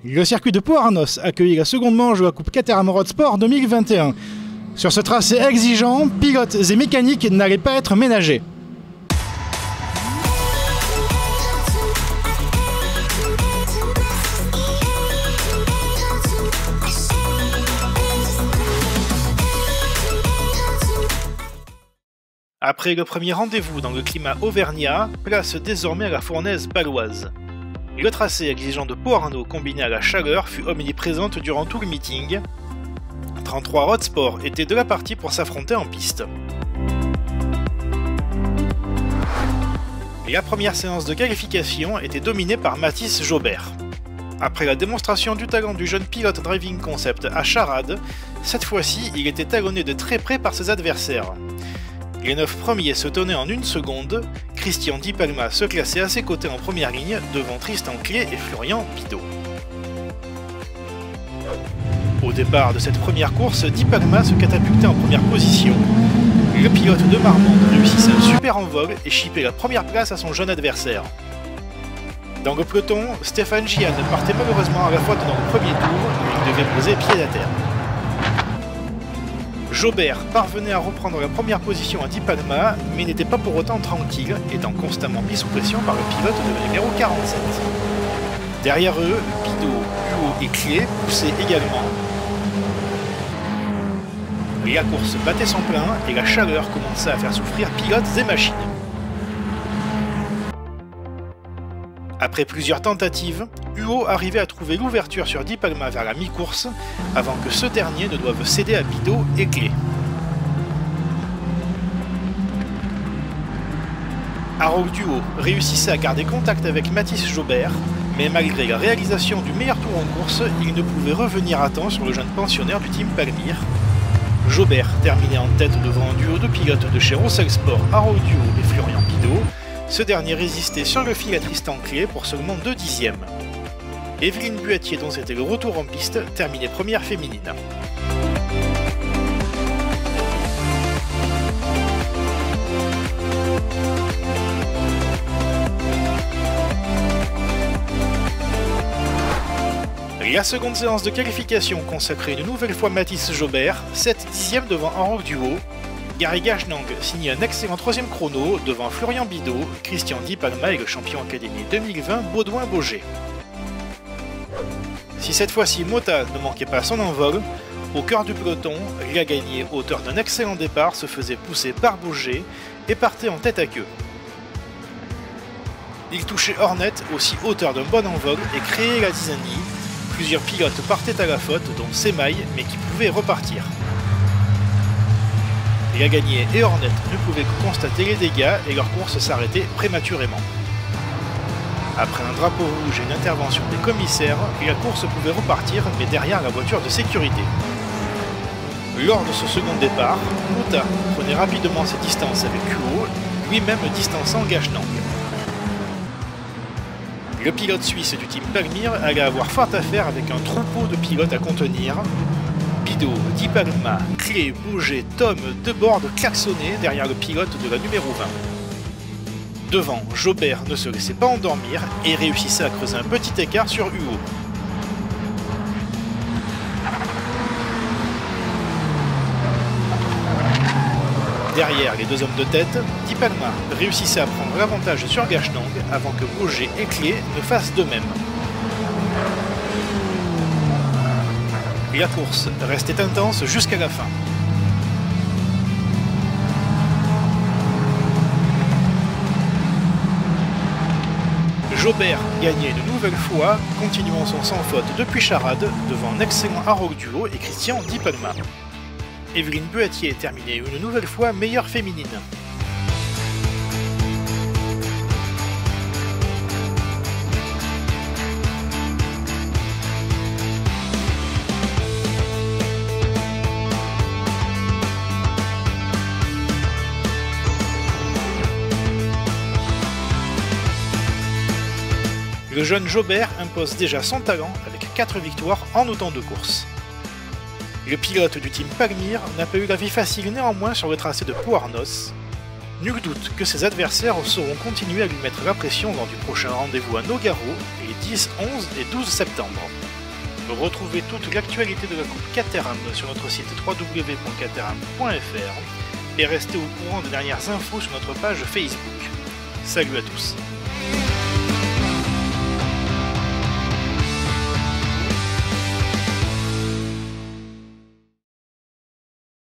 Le circuit de Pau-Arnos accueillit la seconde manche de la Coupe Caterham Road Sport 2021. Sur ce tracé exigeant, pilotes et mécaniques n'allaient pas être ménagés. Après le premier rendez-vous dans le climat auvergnat, place désormais à la fournaise baloise. Le tracé exigeant de Pau-Arnos combiné à la chaleur fut omniprésente durant tout le meeting. 33 Road Sport étaient de la partie pour s'affronter en piste. La première séance de qualification était dominée par Mathis Jobert. Après la démonstration du talent du jeune pilote Driving Concept à Charade, cette fois-ci il était talonné de très près par ses adversaires. Les 9 premiers se tenaient en 1 seconde, Christian Di Palma se classait à ses côtés en première ligne devant Tristan Clé et Florian Bidot. Au départ de cette première course, Di Palma se catapultait en première position. Le pilote de Marmande réussissait un super envol et chippait la première place à son jeune adversaire. Dans le peloton, Stéphane Gian partait malheureusement à la faute dans le premier tour et il devait poser pied à terre. Jobert parvenait à reprendre la première position à Di Palma, mais n'était pas pour autant tranquille, étant constamment mis sous pression par le pilote de la numéro 47. Derrière eux, Bidot, Huot et Clé poussaient également. La course battait son plein et la chaleur commençait à faire souffrir pilotes et machines. Après plusieurs tentatives, Huot arrivait à trouver l'ouverture sur Di Palma vers la mi-course, avant que ce dernier ne doive céder à Bidot et Clé. Harold Duo réussissait à garder contact avec Mathis Jobert, mais malgré la réalisation du meilleur tour en course, il ne pouvait revenir à temps sur le jeune pensionnaire du team Palmyre. Jobert terminait en tête devant un duo de pilotes de chez Rossel Sport, Harold Duo et Florian Bidot. Ce dernier résistait sur le fil à Tristan Clé pour seulement 2 dixièmes. Evelyne Buatier, dont c'était le retour en piste, terminait première féminine. La seconde séance de qualification consacrait une nouvelle fois Mathis Jobert, 7 dixièmes devant Harold Duo. Gary Gajnang signait un excellent 3e chrono devant Florian Bidot, Christian Di Palma et le champion Académie 2020 Baudouin Bauger. Si cette fois-ci Mota ne manquait pas son envol, au cœur du peloton, Lia Gagné, auteur d'un excellent départ, se faisait pousser par Bauger et partait en tête à queue. Il touchait Hornet, aussi auteur d'un bon envol, et créait la zizanie. Plusieurs pilotes partaient à la faute, dont Semaille, mais qui pouvaient repartir. Lia Gagné et Hornet ne pouvaient que constater les dégâts et leur course s'arrêtait prématurément. Après un drapeau rouge et une intervention des commissaires, la course pouvait repartir, mais derrière la voiture de sécurité. Lors de ce second départ, Mota prenait rapidement ses distances avec Huot, lui-même distançant Gajnang. Le pilote suisse du team Palmyre allait avoir fort à faire avec un troupeau de pilotes à contenir. Bidot, Di Palma, Clé, Bauger, Tom, Debord klaxonnaient derrière le pilote de la numéro 20. Devant, Jobert ne se laissait pas endormir et réussissait à creuser un petit écart sur Huot. Derrière les deux hommes de tête, Di Palma réussissait à prendre l'avantage sur Gajnang avant que Bauger et Clé ne fassent de même. La course restait intense jusqu'à la fin. Jobert gagnait une nouvelle fois, continuant son sans faute depuis Charade devant un excellent Harold Duo et Christian Di Palma. Evelyne Buatier terminait une nouvelle fois meilleure féminine. Le jeune Jobert impose déjà son talent avec 4 victoires en autant de courses. Le pilote du team Palmyre n'a pas eu la vie facile néanmoins sur le tracé de Pau-Arnos. Nul doute que ses adversaires sauront continuer à lui mettre la pression lors du prochain rendez-vous à Nogaro les 10, 11 et 12 septembre. Retrouvez toute l'actualité de la Coupe Caterham sur notre site www.caterham.fr et restez au courant des dernières infos sur notre page Facebook. Salut à tous.